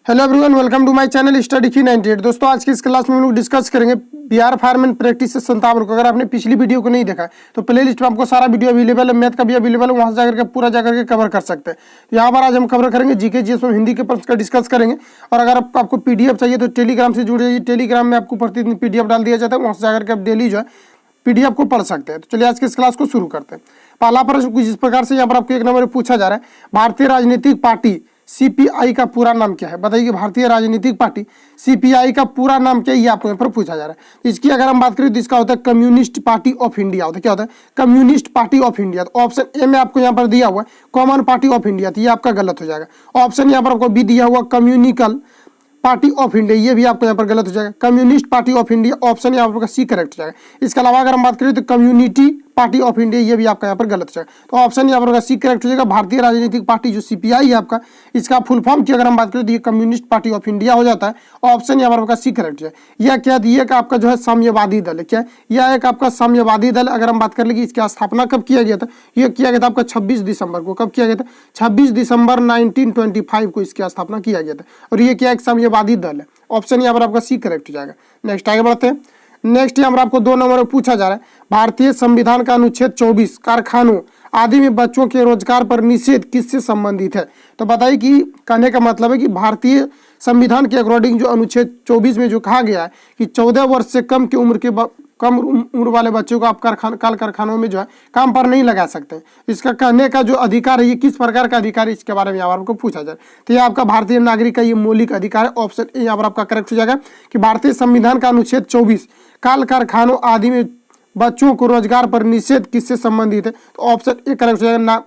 Hello everyone, welcome to my channel study की 98। दोस्तों, आज की इस क्लास में हम लोग डिस्कस करेंगे बिहार फार्म एंड प्रैक्टिस से 57 को। अगर आपने पिछली वीडियो को नहीं देखा तो प्लेलिस्ट में आपको सारा वीडियो अवेलेबल है, मैथ का भी अवेलेबल है, वहां से जाकर के पूरा जाकर के कवर कर सकते हैं। तो यहाँ पर आज हम कवर करेंगे जीके जीएस में हिंदी के प्रश्न का डिस्कस करेंगे। और अगर आपको पीडीएफ चाहिए तो टेलीग्राम से जुड़ जाइए। टेलीग्राम में आपको प्रतिदिन पीडीएफ डाल दिया जाता है, वहां से जाकर के आप डेली जो है पीडीएफ को पढ़ सकते हैं। तो चलिए आज की इस क्लास को शुरू करते हैं। पहला प्रश्न कुछ इस प्रकार से यहाँ पर आपको एक नंबर में पूछा जा रहा है, भारतीय राजनीतिक पार्टी सीपीआई का पूरा नाम क्या है? बताइए, भारतीय राजनीतिक पार्टी सीपीआई का पूरा नाम क्या है, ये आपको यहाँ पर पूछा जा रहा है। इसकी अगर हम बात करें तो इसका होता है कम्युनिस्ट पार्टी ऑफ इंडिया। होता है क्या होता है? Communist party of India. तो ऑप्शन ए में आपको यहाँ पर दिया हुआ है कॉमन पार्टी ऑफ इंडिया, तो ये आपका गलत हो जाएगा। ऑप्शन यहाँ पर आपको बी दिया हुआ कम्युनिकल पार्टी ऑफ इंडिया, ये भी आपको यहाँ पर गलत हो जाएगा। Communist party of India option यहाँ पर सी करेक्ट हो जाएगा। इसके अलावा अगर हम बात करें तो कम्युनिटी पार्टी ऑफ इंडिया, ये भी आपका यहाँ पर गलत हो जाएगा। तो ऑप्शन यहाँ पर सी करेक्ट हो जाएगा। भारतीय राजनीतिक पार्टी जो सीपीआई है आपका, इसका फुल फॉर्म की अगर हम बात करें तो ये कम्युनिस्ट पार्टी ऑफ इंडिया हो जाता है। ऑप्शन यहाँ पर सी करेक्ट हो जाएगा। यह क्या है? आपका जो है साम्यवादी दल है। क्या है? यह एक आपका साम्यवादी दल। अगर हम बात कर लेंगे इसकी स्थापना कब किया गया था, यह किया गया था आपका 26 दिसंबर को। कब किया गया था? 26 दिसंबर 1925 को इसकी स्थापना किया गया था। और ये क्या एक साम्यवादी दल है। ऑप्शन यहाँ पर आपका सी करेक्ट हो जाएगा। नेक्स्ट आगे बढ़ते हैं। नेक्स्ट यहाँ पर आपको 2 नंबर में पूछा जा रहा है, भारतीय संविधान का अनुच्छेद 24 कारखानों आदि में बच्चों के रोजगार पर निषेध किससे संबंधित है? तो बताइए कि कहने का मतलब है कि भारतीय संविधान के अकॉर्डिंग जो अनुच्छेद 24 में जो कहा गया है कि 14 वर्ष से कम उम्र वाले बच्चों को आप कल कारखानों में जो है काम पर नहीं लगा सकते। इसका कहने का जो अधिकार है ये किस प्रकार का अधिकार है, इसके बारे में यहाँ पर आपको पूछा जाए तो ये आपका भारतीय नागरिक का ये मौलिक अधिकार है। ऑप्शन ए यहाँ पर आपका करेक्ट हो जाएगा कि भारतीय संविधान का अनुच्छेद 24 कल कारखानों आदि में बच्चों को रोजगार पर निषेध किससे संबंधित है? तो ऑप्शन ए करेक्ट हो जाएगा,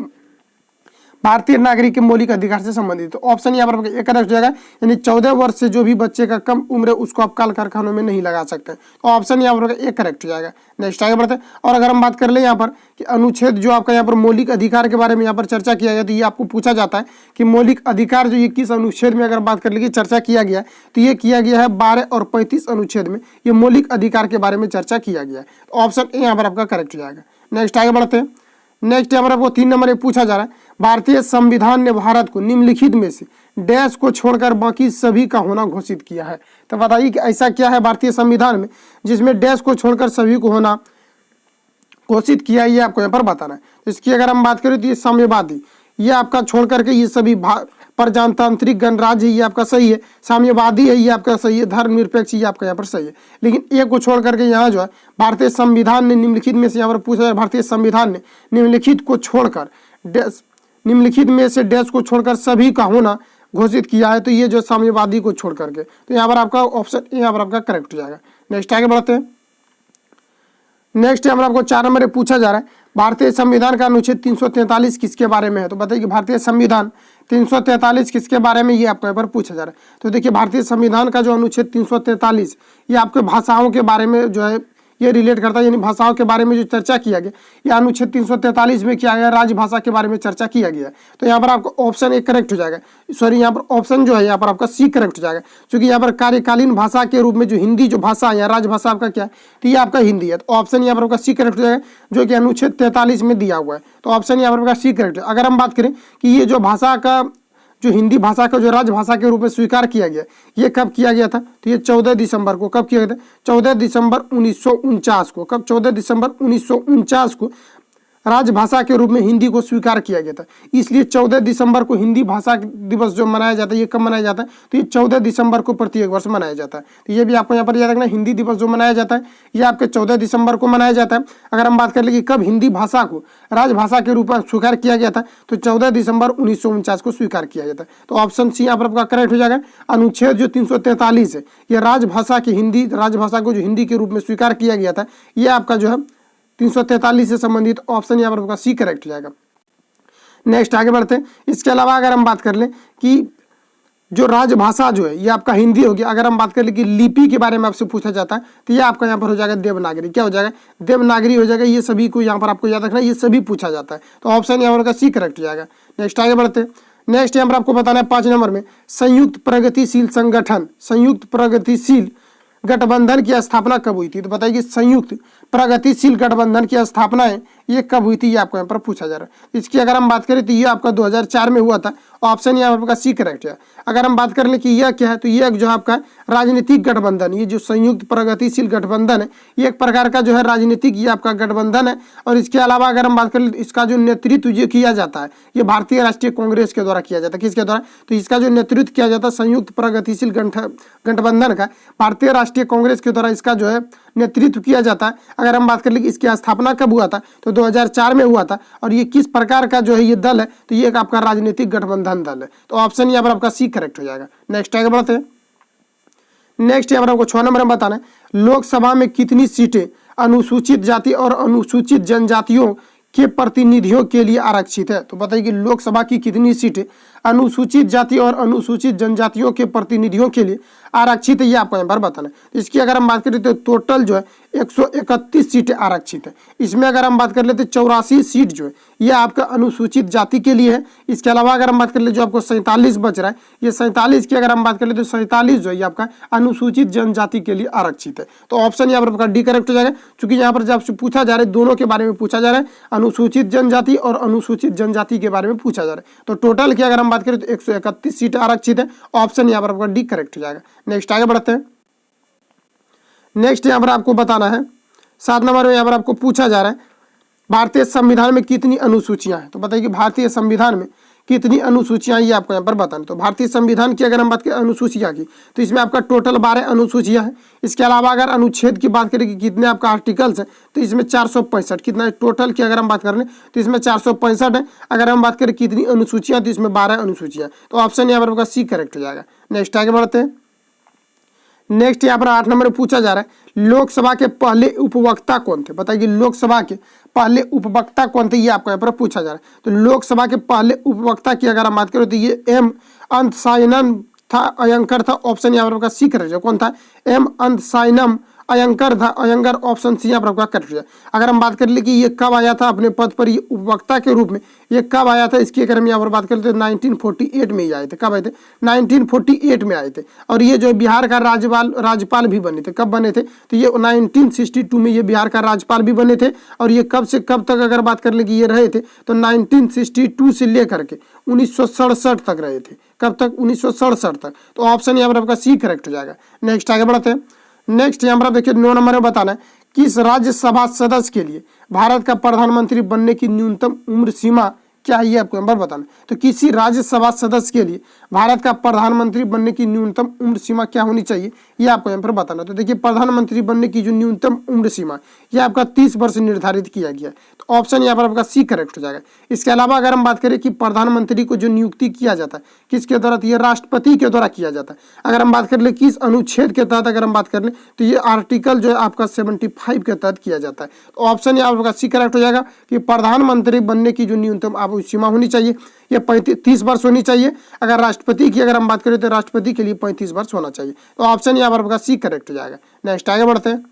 भारतीय नागरिक के मौलिक अधिकार से संबंधित। तो ऑप्शन यहाँ पर एक करेक्ट हो जाएगा, यानी 14 वर्ष से जो भी बच्चे का कम उम्र है उसको आप कल कारखानों में नहीं लगा सकते। तो ऑप्शन यहाँ पर एक करेक्ट हो जाएगा। नेक्स्ट आगे बढ़ते हैं। और अगर हम बात कर ले यहाँ पर कि अनुच्छेद जो आपका यहाँ पर मौलिक अधिकार के बारे में यहाँ पर चर्चा किया गया, तो ये आपको पूछा जाता है कि मौलिक अधिकार जो ये किस अनुच्छेद में अगर बात कर ले चर्चा किया गया तो ये किया गया है 12 और 35 अनुच्छेद में ये मौलिक अधिकार के बारे में चर्चा किया गया है। तो ऑप्शन ए यहाँ पर आपका करेक्ट हो जाएगा। नेक्स्ट आगे बढ़ते हैं। नेक्स्ट यहाँ पर आपको 3 नंबर में पूछा जा रहा है, भारतीय संविधान ने भारत को निम्नलिखित में से डैश को छोड़कर बाकी सभी का होना घोषित किया है। तो बताइए कि ऐसा क्या है भारतीय संविधान में जिसमें डैश को छोड़कर सभी को होना घोषित किया, ये आपको यहाँ पर बताना है। इसकी अगर हम बात करें तो ये साम्यवादी, ये आपका छोड़ करके ये सभी प्रजातांत्रिक गणराज्य ये आपका सही है, साम्यवादी है ये आपका सही है, धर्मनिरपेक्ष ये आपका यहाँ पर सही है। लेकिन एक को छोड़ करके यहाँ जो है भारतीय संविधान ने निम्नलिखित में से यहाँ पर पूछा है, भारतीय संविधान ने निम्नलिखित को छोड़कर निम्नलिखित में से डैश को छोड़कर सभी का होना घोषित किया है। तो ये जो साम्यवादी को छोड़ करके, तो यहाँ पर आपका ऑप्शन यहाँ पर आपका करेक्ट हो जाएगा। नेक्स्ट आगे बढ़ते हैं। नेक्स्ट यहाँ पर आपको 4 नंबर में पूछा जा रहा है, भारतीय संविधान का अनुच्छेद 343 किसके बारे में है? तो बताइए कि भारतीय संविधान 343 किसके बारे में, ये आपको यहाँ पर पूछा जा रहा है। तो देखिए, भारतीय संविधान का जो अनुच्छेद 343 ये आपके भाषाओं के बारे में जो है ये रिलेट करता है, यानी भाषाओं के बारे में जो चर्चा किया गया ये अनुच्छेद 343 में किया गया, राजभाषा के बारे में चर्चा किया गया। तो यहाँ पर आपको ऑप्शन ए करेक्ट हो जाएगा। सॉरी, यहाँ पर ऑप्शन जो है यहाँ पर आपका सी करेक्ट हो जाएगा, क्योंकि यहाँ पर कार्यकालीन भाषा के रूप में जो हिंदी जो भाषा है, राजभाषा आपका क्या है, तो ये आपका हिंदी है। तो ऑप्शन यहाँ पर आपका सी करेक्ट हो जाएगा, जो कि अनुच्छेद 43 में दिया हुआ है। तो ऑप्शन यहाँ पर आपका सी करेक्ट है। अगर हम बात करें कि ये जो भाषा का जो हिंदी भाषा का जो राजभाषा के रूप में स्वीकार किया गया ये कब किया गया था? तो ये 14 दिसंबर को। कब किया गया था? 14 दिसंबर 1949 को। कब? 14 दिसंबर 1949 को राजभाषा के रूप में हिंदी को स्वीकार किया गया था। इसलिए 14 दिसंबर को हिंदी भाषा दिवस जो मनाया जाता है ये कब मनाया जाता है? तो ये 14 दिसंबर को प्रत्येक वर्ष मनाया जाता है। तो ये भी आपको यहाँ पर याद रखना, हिंदी दिवस जो मनाया जाता है ये आपके 14 दिसंबर को मनाया जाता है। अगर हम बात कर ले कि कब हिंदी भाषा को राजभाषा के रूप में स्वीकार किया गया था, तो 14 दिसंबर 1949 को स्वीकार किया गया था। तो ऑप्शन सी यहाँ पर आपका करेक्ट हो जाएगा। अनुच्छेद जो 343 है ये राजभाषा की हिंदी राजभाषा को जो हिंदी के रूप में स्वीकार किया गया था ये आपका जो है 343 से संबंधित। ऑप्शन यहाँ पर सी करेक्ट हो जाएगा। नेक्स्ट आगे बढ़ते हैं। इसके अलावा अगर हम बात कर लें कि जो राजभाषा जो है ये आपका हिंदी होगी। अगर हम बात कर लें कि लिपि के बारे में आपसे पूछा जाता है तो ये आपका यहाँ पर हो जाएगा देवनागरी। क्या हो जाएगा? देवनागरी हो जाएगा। ये सभी को यहाँ पर आपको याद रखना, ये सभी पूछा जाता है। तो ऑप्शन यहाँ पर सी करेक्ट हो जाएगा। नेक्स्ट आगे बढ़ते हैं। नेक्स्ट यहाँ पर आपको बताना है 5 नंबर में, संयुक्त प्रगतिशील संगठन संयुक्त प्रगतिशील गठबंधन की स्थापना कब हुई थी? तो बताइए संयुक्त प्रगतिशील गठबंधन की स्थापना है ये कब हुई थी, ये आपको यहाँ पर पूछा जा रहा है। इसकी अगर हम बात करें तो ये आपका 2004 में हुआ था। ऑप्शन यहाँ पर आपका सी करेक्ट है। अगर हम बात कर लें कि यह क्या है, तो यह जो आपका राजनीतिक गठबंधन, ये जो संयुक्त प्रगतिशील गठबंधन है, ये एक प्रकार का जो है राजनीतिक ये आपका गठबंधन है। और इसके अलावा अगर हम बात करें तो इसका जो नेतृत्व ये किया जाता है, ये भारतीय राष्ट्रीय कांग्रेस के द्वारा किया जाता है। किसके द्वारा, तो इसका जो नेतृत्व किया जाता है संयुक्त प्रगतिशील गठबंधन का, भारतीय राष्ट्रीय कांग्रेस के द्वारा इसका जो है नेतृत्व किया जाता है। अगर हम बात कर ले कि इसकी स्थापना कब हुआ था, तो 2004 में हुआ था। और ये किस प्रकार का जो है ये दल है, तो ये एक आपका राजनीतिक गठबंधन दल है। तो ऑप्शन यहाँ पर आपका सी करेक्ट हो जाएगा। नेक्स्ट आगे बढ़ते हैं। नेक्स्ट यहाँ पर आपको 6 नंबर में बताना है, लोकसभा में कितनी सीटें अनुसूचित जाति और अनुसूचित जनजातियों के प्रतिनिधियों के लिए आरक्षित है। तो बताइए कि लोकसभा की कितनी सीटें अनुसूचित जाति और अनुसूचित जनजातियों के प्रतिनिधियों के लिए आरक्षित है, ये आपको यहाँ पर बताना है। इसकी अगर हम बात करें तो टोटल जो है 131 सीटें आरक्षित है। इसमें अगर हम बात कर लेते 84 सीट जो है ये आपका अनुसूचित जाति के लिए है। इसके अलावा अगर हम बात कर ले जो आपको 47 बच रहा है, ये 47 की अगर हम बात कर ले तो 47 जो है ये आपका अनुसूचित जनजाति के लिए आरक्षित है। तो ऑप्शन यहाँ पर आपका डी करेक्ट हो जाएगा, क्योंकि यहाँ पर जब पूछा जा रहा है दोनों के बारे में पूछा जा रहा है, अनुसूचित जनजाति और अनुसूचित जनजाति के बारे में पूछा जा रहा है। तो टोटल की अगर हम बात करें तो 131 सीट आरक्षित है। ऑप्शन यहाँ पर आपका डी करेक्ट हो जाएगा। नेक्स्ट आगे बढ़ते हैं। नेक्स्ट यहाँ पर आपको बताना है 7 नंबर में यहाँ पर आपको पूछा जा रहा है भारतीय संविधान में कितनी अनुसूचियां हैं। तो बताइए कि भारतीय संविधान में कितनी अनुसूचियां, ये आपको यहाँ पर बताना। तो भारतीय संविधान की अगर हम बात करें अनुसूचियां की, तो इसमें आपका टोटल 12 अनुसूचियां हैं। इसके अलावा अगर अनुच्छेद की बात करें कि कितने आपका आर्टिकल्स हैं, तो इसमें 465 कितना है टोटल की अगर हम बात कर लें तो इसमें 465 है। अगर हम बात करें कितनी अनुसूचियां, तो इसमें 12 अनुसूचियां। तो ऑप्शन यहाँ पर आपका सी करेक्ट हो जाएगा। नेक्स्ट आगे बढ़ते हैं। नेक्स्ट यहाँ पर 8 नंबर में पूछा जा रहा है लोकसभा के पहले उपवक्ता कौन थे। बताइए लोकसभा के पहले उपवक्ता कौन थे, ये आपको यहाँ पर पूछा जा रहा है। तो लोकसभा के पहले उपवक्ता की अगर हम बात करें तो ये एम अंतसायनम था, अयंकर था। ऑप्शन यहाँ पर आपका सी करेक्ट है। कौन था, एम अंतसायनम अयंकर था, अयंगर। ऑप्शन सी यहाँ पर आपका करेक्ट है। अगर हम बात कर ले कि ये कब आया था अपने पद पर, ये उपवक्ता के रूप में ये कब आया था, इसकी अगर हम यहाँ पर बात करें तो 1948 में ही आए थे। कब आए थे, 1948 में आए थे। और ये जो बिहार का राज्यपाल भी बने थे, कब बने थे, तो ये 1962 में ये बिहार का राज्यपाल भी बने थे। और ये कब से कब तक अगर बात कर ले कि ये रहे थे, तो 1962 से लेकर के 1967 तक रहे थे। कब तक, 1967 तक। तो ऑप्शन यहाँ पर आपका सी करेक्ट हो जाएगा। नेक्स्ट आगे बढ़ते हैं। नेक्स्ट यहाँ पर आप देखिए 9 नंबर में बताना है किस राज्यसभा सदस्य के लिए भारत का प्रधानमंत्री बनने की न्यूनतम उम्र सीमा क्या है, ये आपको यहाँ पर बताना है। तो किसी राज्यसभा सदस्य के लिए भारत का प्रधानमंत्री बनने की न्यूनतम उम्र सीमा क्या होनी चाहिए, ये आपको यहाँ पर बताना है। तो देखिए प्रधानमंत्री बनने की जो न्यूनतम उम्र सीमा ये आपका 30 वर्ष निर्धारित किया गया है। तो ऑप्शन यहाँ पर आपका सी करेक्ट हो जाएगा। इसके अलावा अगर हम बात करें कि प्रधानमंत्री को जो नियुक्ति किया जाता है किसके द्वारा, तो ये राष्ट्रपति के द्वारा किया जाता है। अगर हम बात कर ले किस अनुच्छेद के तहत अगर हम बात कर ले तो ये आर्टिकल जो है आपका 75 के तहत किया जाता है। तो ऑप्शन यहाँ पर आपका सी करेक्ट हो जाएगा कि प्रधानमंत्री बनने की जो न्यूनतम आयु सीमा होनी चाहिए ये 30 वर्ष होनी चाहिए। अगर राष्ट्रपति की अगर हम बात करें तो राष्ट्रपति के लिए 35 वर्ष होना चाहिए। तो ऑप्शन यहाँ पर आपका सी करेक्ट हो जाएगा। नेक्स्ट आगे बढ़ते हैं।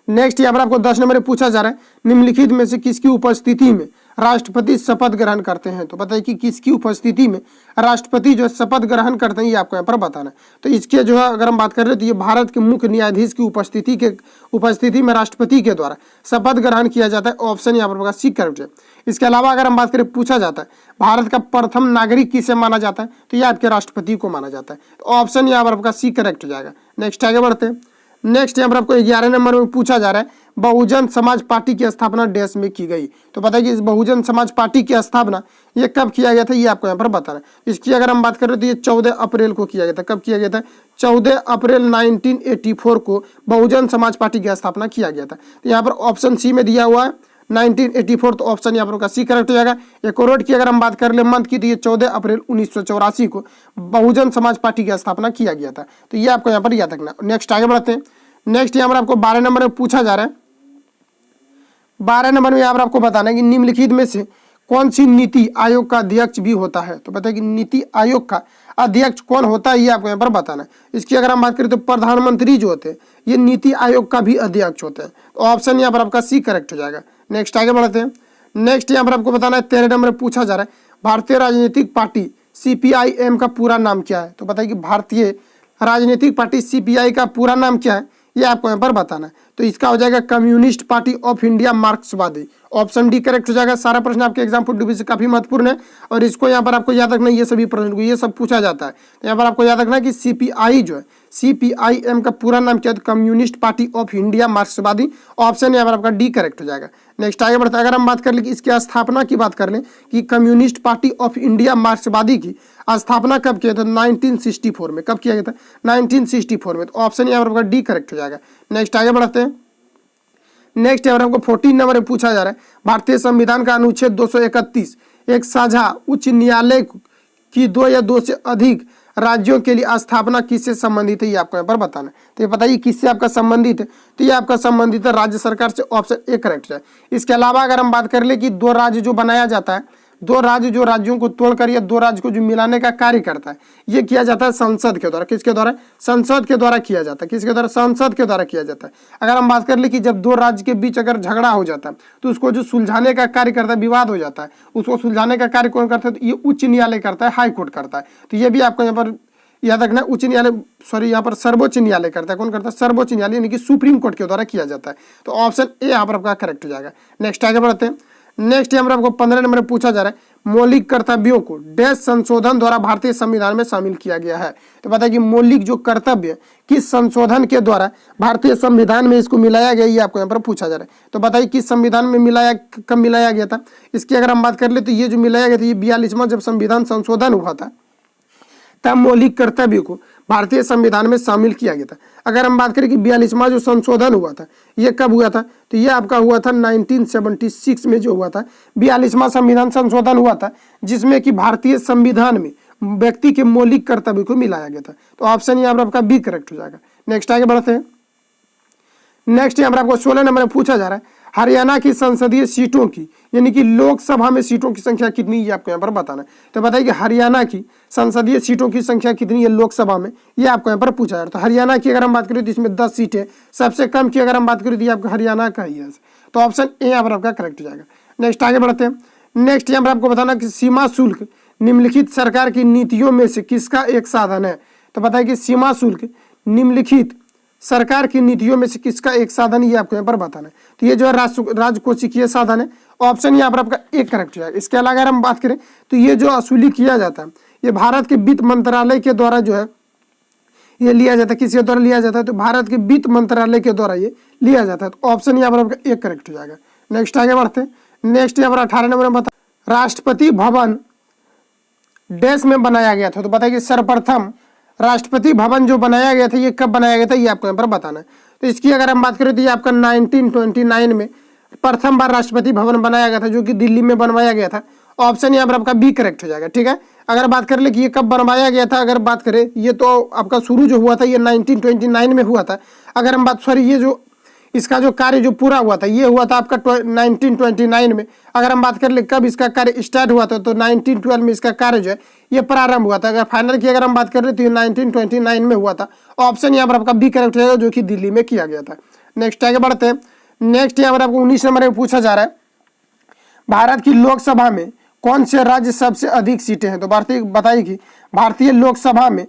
नेक्स्ट यहाँ पर आपको 10 नंबर में पूछा जा रहा है निम्नलिखित में से किसकी उपस्थिति में राष्ट्रपति शपथ ग्रहण करते हैं। तो बताइए कि किसकी उपस्थिति में राष्ट्रपति जो शपथ ग्रहण करते हैं, ये आपको यहाँ पर बताना है। तो इसके जो है अगर हम बात कर रहे हैं तो ये भारत के मुख्य न्यायाधीश की उपस्थिति में राष्ट्रपति के द्वारा शपथ ग्रहण किया जाता है। ऑप्शन यहाँ पर सी करेक्ट है। इसके अलावा अगर हम बात करें पूछा जाता है भारत का प्रथम नागरिक किसे माना जाता है, तो ये आपके राष्ट्रपति को माना जाता है। तो ऑप्शन यहाँ पर आपका सी करेक्ट हो जाएगा। नेक्स्ट आगे बढ़ते हैं। नेक्स्ट यहाँ पर आपको 11 नंबर में पूछा जा रहा है बहुजन समाज पार्टी की स्थापना डैश में की गई। तो बताइए इस बहुजन समाज पार्टी की स्थापना ये कब किया गया था, ये आपको यहाँ पर बताना है। इसकी अगर हम बात करें तो ये 14 अप्रैल को किया गया था। कब किया गया था, 14 अप्रैल 1984 को बहुजन समाज पार्टी की स्थापना किया गया था। तो यहाँ पर ऑप्शन सी में दिया हुआ है 1984। तो ऑप्शन यहाँ पर सी करेक्ट हो जाएगा। एक और की अगर हम बात कर ले मंथ की, तो ये 14 अप्रैल 1984 को बहुजन समाज पार्टी की स्थापना किया गया था। तो ये आपको यहाँ पर याद रखना। नेक्स्ट आगे बढ़ते हैं। नेक्स्ट यहाँ पर आपको 12 नंबर में पूछा जा रहा है 12 नंबर में यहाँ पर आपको बताना है कि निम्नलिखित में से कौन सी नीति आयोग का अध्यक्ष भी होता है। तो बताइए कि नीति आयोग का अध्यक्ष कौन होता है, ये आपको यहाँ पर बताना है। इसकी अगर हम बात करें तो प्रधानमंत्री जो होते हैं ये नीति आयोग का भी अध्यक्ष होते हैं। तो ऑप्शन यहाँ पर आपका सी करेक्ट हो जाएगा। नेक्स्ट आगे बढ़ते हैं। नेक्स्ट यहाँ पर आपको बताना है 13 नंबर में पूछा जा रहा है भारतीय राजनीतिक पार्टी CPIM का पूरा नाम क्या है। तो बताइए कि भारतीय राजनीतिक पार्टी CPI का पूरा नाम क्या है, ये आपको यहाँ पर बताना है। तो इसका हो जाएगा कम्युनिस्ट पार्टी ऑफ इंडिया मार्क्सवादी। ऑप्शन डी करेक्ट हो जाएगा। सारा प्रश्न आपके एग्जाम पॉइंट ऑफ व्यू से काफी महत्वपूर्ण है और इसको यहाँ पर आपको याद रखना है, ये सभी प्रश्न को ये सब पूछा जाता है। तो यहाँ पर आपको याद रखना है कि सीपीआई जो है, सीपीआईएम का पूरा नाम क्या है, कम्युनिस्ट पार्टी ऑफ इंडिया, मार्क्सवादी। ऑप्शन यहाँ पर आपका डी करेक्ट हो जाएगा। नेक्स्ट आगे बढ़ता है, अगर हम बात कर ले कि इसकी स्थापना की बात कर लें कि कम्युनिस्ट पार्टी ऑफ इंडिया मार्क्सवादी की स्थापना कब किया था, 1964 में। कब किया गया था, 1964 में। तो ऑप्शन यहाँ पर आपका डी करेक्ट हो जाएगा। नेक्स्ट आगे बढ़ते हैं। नेक्स्ट यहाँ पर आपको 14 नंबर में पूछा जा रहा है, भारतीय संविधान का अनुच्छेद 231 एक साझा उच्च न्यायालय की 2 या 2 से अधिक राज्यों के लिए स्थापना किससे संबंधित है, ये आपको यहाँ पर बताना है। तो ये बताइए किससे आपका संबंधित है, तो ये आपका संबंधित है राज्य सरकार से। ऑप्शन ए करेक्ट है। इसके अलावा अगर हम बात कर ले कि 2 राज्य जो बनाया जाता है, 2 राज्य जो राज्यों को तोड़कर या 2 राज्य को जो मिलाने का कार्य करता है, ये किया जाता है संसद के द्वारा। किसके द्वारा, संसद के द्वारा किया जाता है। किसके द्वारा, संसद के द्वारा किया जाता है। अगर हम बात कर ले कि जब 2 राज्य के बीच अगर झगड़ा हो जाता है तो उसको जो सुलझाने का कार्य करता है, विवाद हो जाता है, उसको सुलझाने का कार्य कौन करता है, तो ये उच्च न्यायालय करता है, हाई कोर्ट करता है। तो ये भी आपको यहाँ पर याद रखना है, उच्च न्यायालय, सॉरी यहाँ पर सर्वोच्च न्यायालय करता है। कौन करता है, सर्वोच्च न्यायालय, यानी कि सुप्रीम कोर्ट के द्वारा किया जाता है। तो ऑप्शन ए यहाँ पर आपका करेक्ट हो जाएगा। नेक्स्ट आगे बढ़ते हैं। नेक्स्ट यहाँ पर आपको 15 नंबर में पूछा जा रहा है, मौलिक कर्तव्यों को डैश संशोधन द्वारा भारतीय संविधान में शामिल किया गया है। तो बताइए कि मौलिक जो कर्तव्य किस संशोधन के द्वारा भारतीय संविधान में इसको मिलाया गया, ये आपको यहाँ पर पूछा जा रहा है। तो बताइए किस संविधान में मिलाया, कब मिलाया गया था। इसकी अगर हम बात कर ले तो ये जो मिलाया गया था, ये 42वां जब संविधान संशोधन हुआ था तब मौलिक कर्तव्य को भारतीय संविधान में शामिल किया गया था। अगर हम बात करें कि 42वां जो संशोधन हुआ था ये कब हुआ था, तो ये आपका हुआ था 1976 में जो हुआ था 42वां संविधान संशोधन हुआ था, जिसमें कि भारतीय संविधान में व्यक्ति के मौलिक कर्तव्य को मिलाया गया था। तो ऑप्शन यहाँ पर आपका बी करेक्ट हो जाएगा। नेक्स्ट आगे बढ़ते हैं। नेक्स्ट यहाँ पर आपको 16 नंबर में पूछा जा रहा है, हरियाणा की संसदीय सीटों की, यानी कि लोकसभा में सीटों की संख्या कितनी, ये आपको यहाँ पर बताना है। तो बताइए कि हरियाणा की संसदीय सीटों की संख्या कितनी है लोकसभा में, ये आपको यहाँ पर पूछा जा रहा है। तो हरियाणा की अगर हम बात करें तो इसमें 10 सीटें, सबसे कम की अगर हम बात करें तो ये आपका हरियाणा का ही है। तो ऑप्शन ए यहाँ पर आपका करेक्ट हो जाएगा। नेक्स्ट आगे बढ़ते हैं। नेक्स्ट यहाँ पर आपको बताना कि सीमा शुल्क निम्नलिखित सरकार की नीतियों में से किसका एक साधन है। तो बताइए कि सीमा शुल्क निम्नलिखित सरकार की नीतियों में से किसका एक साधन, ये आपको यहाँ पर बताना है। तो ये जो है राजकोषीय साधन है। ऑप्शन यहाँ पर आपका एक करेक्ट हो जाएगा। इसके अलावा अगर हम बात करें तो ये जो वसूली किया जाता है ये भारत के वित्त मंत्रालय के द्वारा जो है ये लिया जाता है। किसके द्वारा लिया जाता है, तो भारत के वित्त मंत्रालय के द्वारा ये लिया जाता है। तो ऑप्शन यहाँ पर आपका एक करेक्ट हो जाएगा। नेक्स्ट आगे बढ़ते हैं। नेक्स्ट यहाँ पर 18 नंबर में बता, राष्ट्रपति भवन देश में बनाया गया था। तो बताइए सर्वप्रथम राष्ट्रपति भवन जो बनाया गया था ये कब बनाया गया था, ये आपको यहाँ पर बताना है। तो इसकी अगर हम बात करें तो ये आपका 1929 में प्रथम बार राष्ट्रपति भवन बनाया गया था, जो कि दिल्ली में बनवाया गया था। ऑप्शन यहाँ पर आपका बी करेक्ट हो जाएगा। ठीक है, अगर बात कर ले कि ये कब बनवाया गया था, अगर बात करें ये तो आपका शुरू जो हुआ था ये 1929 में हुआ था। अगर हम बात, सॉरी ये जो इसका जो कार्य जो पूरा हुआ था ये हुआ था आपका 1929 में। अगर हम बात कर ले कब इसका कार्य स्टार्ट हुआ था, तो 1912 में इसका कार्य जो है ये प्रारंभ हुआ था। अगर फाइनल की अगर हम बात कर ले तो ये 1929 में हुआ था। ऑप्शन यहाँ पर आपका बी करेक्ट रहेगा, जो कि दिल्ली में किया गया था। नेक्स्ट आगे बढ़ते हैं। नेक्स्ट यहाँ पर आपको 19 नंबर में पूछा जा रहा है, भारत की लोकसभा में कौन से राज्य सबसे अधिक सीटें हैं। तो बताइए कि भारतीय लोकसभा में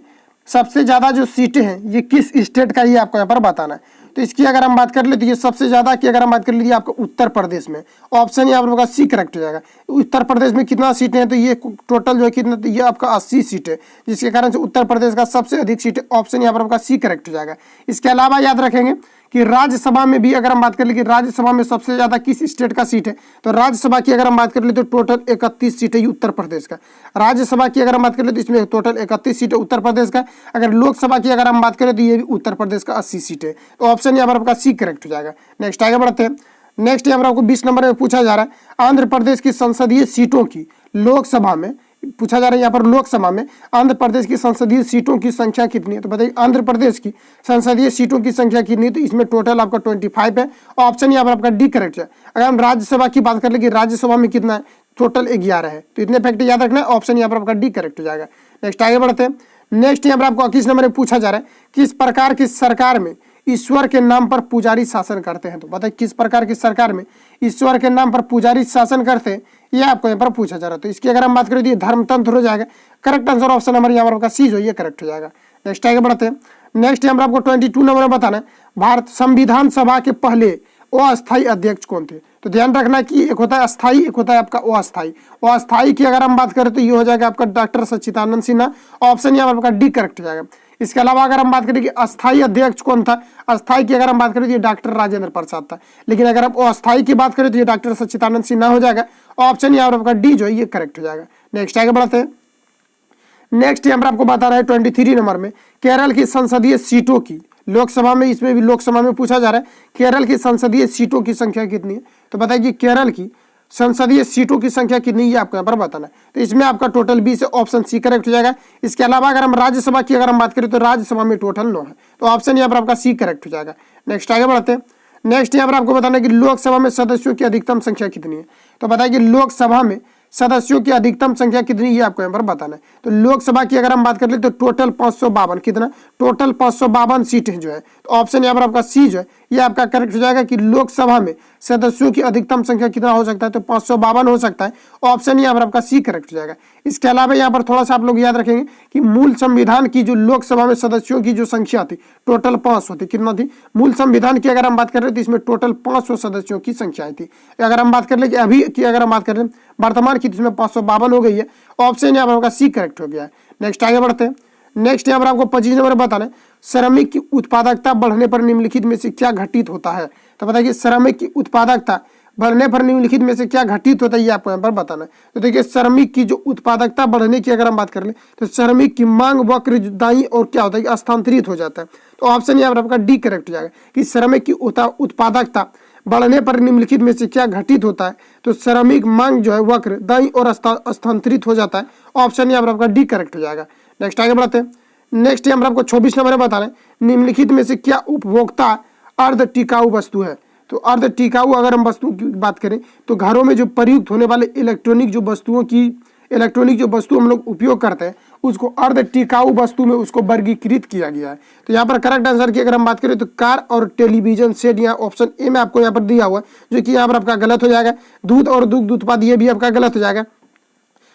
सबसे ज्यादा जो सीटें हैं ये किस स्टेट का, ये आपको यहाँ पर बताना है। तो इसकी अगर हम बात कर ले तो ये सबसे ज्यादा की अगर हम बात कर लीजिए आपको उत्तर प्रदेश में। ऑप्शन यहाँ पर सी करेक्ट हो जाएगा। उत्तर प्रदेश में कितना सीटें हैं, तो ये टोटल जो है कितना, तो ये आपका 80 सीटें, जिसके कारण से उत्तर प्रदेश का सबसे अधिक सीटें। ऑप्शन यहाँ पर आपका सी करेक्ट हो जाएगा। इसके अलावा याद रखेंगे कि राज्यसभा में भी अगर हम बात कर ले कि राज्यसभा में सबसे ज्यादा किस स्टेट का सीट है, तो राज्यसभा की अगर हम बात कर ले तो टोटल 31 सीट है उत्तर प्रदेश का। राज्यसभा की अगर हम बात कर ले तो इसमें टोटल 31 सीट है उत्तर प्रदेश का। अगर लोकसभा की अगर हम बात करें तो ये भी उत्तर प्रदेश का 80 सीट है। तो ऑप्शन यहाँ पर आपका सी करेक्ट हो जाएगा। नेक्स्ट आगे बढ़ते हैं। नेक्स्ट यहाँ पर आपको 20 नंबर में पूछा जा रहा है, आंध्र प्रदेश की संसदीय सीटों की लोकसभा में पूछा जा रहा है, यहाँ पर लोकसभा में आंध्र प्रदेश की संसदीय सीटों की संख्या कितनी है। तो बताइए आंध्र प्रदेश की संसदीय सीटों की संख्या कितनी है, तो इसमें टोटल आपका 25 है। ऑप्शन यहाँ पर आपका डी करेक्ट है। अगर हम राज्यसभा की बात कर ले कि राज्यसभा में कितना है, टोटल 11 है। तो इतने फैक्टर याद रखना है। ऑप्शन यहाँ पर आपका डी करेक्ट हो जाएगा। नेक्स्ट आगे बढ़ते हैं। नेक्स्ट यहाँ पर आपको 21 नंबर में पूछा जा रहा है, किस प्रकार की सरकार में ईश्वर के नाम पर पुजारी शासन करते हैं। तो बताइए किस प्रकार की सरकार में ईश्वर के नाम पर पुजारी शासन करते हैं, ये आपको यहाँ पर पूछा जा रहा है। तो इसकी अगर हम बात करें तो ये धर्मतंत्र हो जाएगा। करेक्ट आंसर ऑप्शन नंबर यहाँ पर आपका सी जो ये करेक्ट हो जाएगा। नेक्स्ट आगे बढ़ते हैं। नेक्स्ट यहाँ पर आपको 22 नंबर में बताना है, भारत संविधान सभा के पहले अस्थायी अध्यक्ष कौन थे। तो ध्यान रखना कि एक होता है अस्थाई, एक होता है आपका अस्थाई। अस्थाई की अगर हम बात करें तो ये हो जाएगा आपका डॉक्टर सच्चिदानंद सिन्हा, ऑप्शन यहाँ पर आपका डी करेक्ट हो जाएगा। इसके अलावा अगर हम बात करें कि अस्थाई अध्यक्ष कौन था, अस्थाई की अगर हम बात करें तो ये डॉक्टर राजेंद्र प्रसाद था, लेकिन अगर आप अस्थाई की बात करें तो ये डॉक्टर सच्चिदानंद सिन्हा हो जाएगा। ऑप्शन यहाँ पर आपका डी जो है ये करेक्ट हो जाएगा। नेक्स्ट आगे बढ़ते हैं। नेक्स्ट यहाँ पर आपको बता रहा है 23 नंबर में केरल की संसदीय सीटों की, लोकसभा में, इसमें भी लोकसभा में पूछा जा रहा है केरल की संसदीय सीटों की संख्या कितनी है। तो बताइए कि केरल की संसदीय सीटों की संख्या कितनी है आपको यहाँ पर बताना है। तो इसमें आपका टोटल 20 है, ऑप्शन सी करेक्ट हो जाएगा। इसके अलावा अगर हम राज्यसभा की अगर हम बात करें तो राज्यसभा में टोटल 9 है, तो ऑप्शन यहाँ पर आपका सी करेक्ट हो जाएगा। नेक्स्ट आगे बढ़ते हैं। नेक्स्ट यहाँ पर आपको बताना है कि लोकसभा में सदस्यों की अधिकतम संख्या कितनी है। तो बताइए कि लोकसभा में सदस्यों की अधिकतम संख्या कितनी है आपको यहाँ पर बताना है। तो लोकसभा की अगर हम बात कर ले तो टोटल 552, कितना, टोटल 552 सीटें जो है। तो ऑप्शन यहाँ पर आपका सी जो है ये आपका करेक्ट हो जाएगा कि लोकसभा में सदस्यों की अधिकतम संख्या कितना हो सकता है, तो 552 हो सकता है। ऑप्शन यहाँ पर आपका सी करेक्ट हो जाएगा। इसके अलावा यहाँ पर थोड़ा सा आप लोग याद रखेंगे कि मूल संविधान की जो लोकसभा में सदस्यों की जो संख्या थी टोटल 500 थी, कितना थी, मूल संविधान की अगर हम बात कर रहे तो इसमें टोटल 500 सदस्यों की संख्या थी। अगर हम बात कर ले कि अभी की अगर हम बात कर रहे हैं वर्तमान की, इसमें 552 हो गई है। ऑप्शन यहाँ पर आपका सी करेक्ट हो गया है। नेक्स्ट आगे बढ़ते हैं। नेक्स्ट यहाँ पर आपको 25 नंबर बताना है श्रमिक की उत्पादकता बढ़ने पर निम्नलिखित में से क्या घटित होता है। तो बताइए श्रमिक की उत्पादकता बढ़ने पर निम्नलिखित में से क्या घटित होता है ये आपको यहाँ पर बताना है। तो देखिए श्रमिक की जो उत्पादकता बढ़ने की अगर हम बात कर ले तो श्रमिक की मांग वक्र दाईं और क्या होता है कि स्थानांतरित हो जाता है। तो ऑप्शन यहाँ पर आपका डी करेक्ट हो जाएगा कि श्रमिक की उत्पादकता बढ़ने पर निम्नलिखित में से क्या घटित होता है। तो श्रमिक मांग जो है वक्र दाईं और स्थानांतरित हो जाता है। ऑप्शन यहाँ पर आपका डी करेक्ट हो जाएगा। नेक्स्ट आगे बढ़ते हैं। नेक्स्ट यहाँ पर आपको 24 नंबर में बता रहे हैं निम्नलिखित में से क्या उपभोक्ता अर्ध टिकाऊ वस्तु है। तो अर्ध टिकाऊ अगर हम वस्तु की बात करें तो घरों में जो प्रयुक्त होने वाले इलेक्ट्रॉनिक जो वस्तु हम लोग उपयोग करते हैं उसको अर्ध टिकाऊ वस्तु में उसको वर्गीकृत किया गया है। तो यहाँ पर करेक्ट आंसर की अगर हम बात करें तो कार और टेलीविजन सेट, यहाँ ऑप्शन ए में आपको यहाँ पर दिया हुआ है जो कि यहाँ पर आपका गलत हो जाएगा। दूध और दुग्ध उत्पाद ये भी आपका गलत हो जाएगा।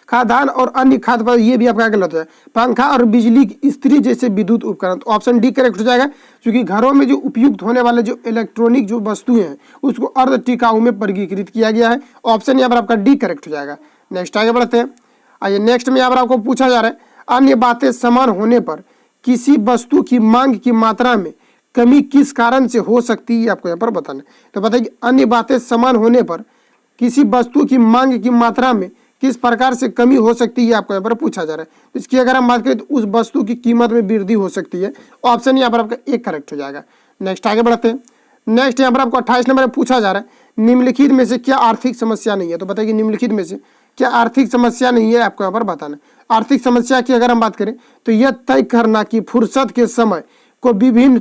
खाद्यान्न और अन्य खाद्य पदार्थ ये भी आपका गलत हो जाएगा। पंखा और बिजली की इस्त्री जैसे विद्युत उपकरण, तो ऑप्शन डी करेक्ट हो जाएगा क्योंकि घरों में जो उपयुक्त होने वाले जो इलेक्ट्रॉनिक जो वस्तुएं हैं उसको अर्ध टिकाऊ में वर्गीकृत किया गया है। ऑप्शन यहाँ पर आपका डी करेक्ट हो जाएगा। नेक्स्ट आगे बढ़ते हैं। आइए नेक्स्ट में यहाँ पर आपको पूछा जा रहा है अन्य बातें समान होने पर किसी वस्तु की मांग की मात्रा में कमी किस कारण से हो सकती है आपको यहाँ पर बताना है। तो बताइए अन्य बातें समान होने पर किसी वस्तु की मांग की मात्रा में किस प्रकार से कमी हो सकती है आपको यहाँ पर पूछा जा रहा है। तो इसकी अगर हम बात करें तो उस वस्तु की कीमत में वृद्धि हो सकती है। ऑप्शन यहाँ पर आपका एक करेक्ट हो जाएगा। नेक्स्ट आगे बढ़ते हैं। नेक्स्ट यहाँ पर आपको 28 नंबर में पूछा जा रहा है निम्नलिखित में से क्या आर्थिक समस्या नहीं है। तो बताइए निम्नलिखित में से क्या आर्थिक समस्या नहीं है आपको यहाँ पर बताना। आर्थिक समस्या की अगर हम बात करें तो यह तय करना कि फुर्सत के समय को विभिन्न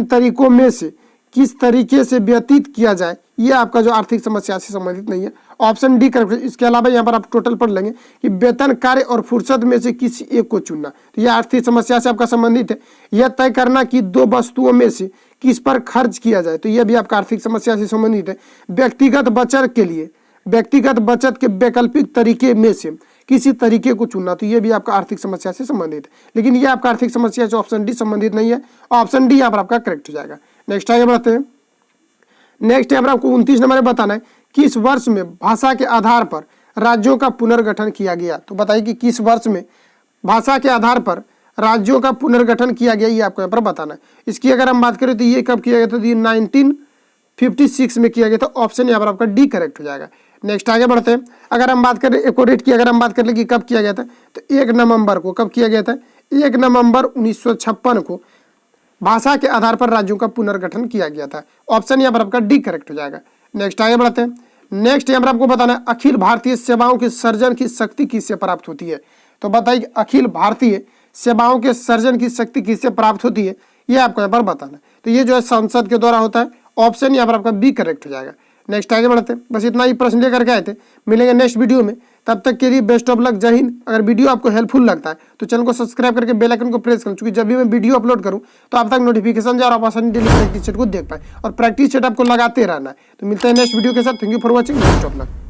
तरीकों में से किस तरीके से व्यतीत किया जाए, ये आपका जो आर्थिक समस्या से संबंधित नहीं है। Option D correct. इसके अलावा यहाँ पर आप टोटल पढ़ लेंगे कि वेतन, कार्य और फुर्सत में से किसी एक को चुनना, तो यह आर्थिक समस्या से आपका संबंधित है। यह तय करना कि दो वस्तुओं में से किस पर खर्च किया जाए, तो यह भी आपका आर्थिक समस्या से संबंधित है। व्यक्तिगत बचत के वैकल्पिक तरीके में से किसी तरीके को चुनना, तो यह भी आपका आर्थिक समस्या से संबंधित है। लेकिन यह आपका आर्थिक समस्या से ऑप्शन डी संबंधित नहीं है। ऑप्शन डी यहाँ पर आपका करेक्ट हो जाएगा। नेक्स्ट आगे बढ़ते हैं। नेक्स्ट यहाँ पर आपको 29 नंबर में बताना है किस वर्ष में भाषा के आधार पर राज्यों का पुनर्गठन किया गया। तो बताइए कि किस वर्ष में भाषा के आधार पर राज्यों का पुनर्गठन किया गया, ये आपको यहाँ पर बताना है। इसकी अगर हम बात करें तो ये कब किया गया था, ये 1956 में किया गया था। ऑप्शन यहाँ पर आपका डी करेक्ट हो जाएगा। नेक्स्ट आगे बढ़ते हैं। अगर हम बात करें एक्यूरेट की अगर हम बात कर ले कि कब किया गया था, तो 1 नवंबर को कब किया गया था, 1 नवंबर 1956 को भाषा के आधार पर राज्यों का पुनर्गठन किया गया था। ऑप्शन यहाँ पर आपका डी करेक्ट हो जाएगा। नेक्स्ट आगे बढ़ते हैं। नेक्स्ट यहाँ पर आपको बताना है अखिल भारतीय सेवाओं के सर्जन की शक्ति किससे प्राप्त होती है। तो बताइए अखिल भारतीय सेवाओं के सर्जन की शक्ति किससे प्राप्त होती है, ये आपको यहाँ पर बताना है। तो ये जो है संसद के द्वारा होता है। ऑप्शन यहाँ पर आपका बी करेक्ट हो जाएगा। नेक्स्ट आगे बढ़ते हैं। बस इतना ही प्रश्न लेकर के आए थे। मिलेंगे नेक्स्ट वीडियो में, तब तक के लिए बेस्ट ऑफ लक, जय हिंद। अगर वीडियो आपको हेल्पफुल लगता है तो चैनल को सब्सक्राइब करके बेल आइकन को प्रेस करें, क्योंकि जब भी मैं वीडियो अपलोड करूं तो आप तक नोटिफिकेशन जाए और आप आसानी डेली प्रैक्टिस सेट को देख पाए और प्रैक्टिस सेट आपको लगाते रहना है। तो मिलते हैं नेक्स्ट वीडियो के साथ। Thank you for watching. Best of luck.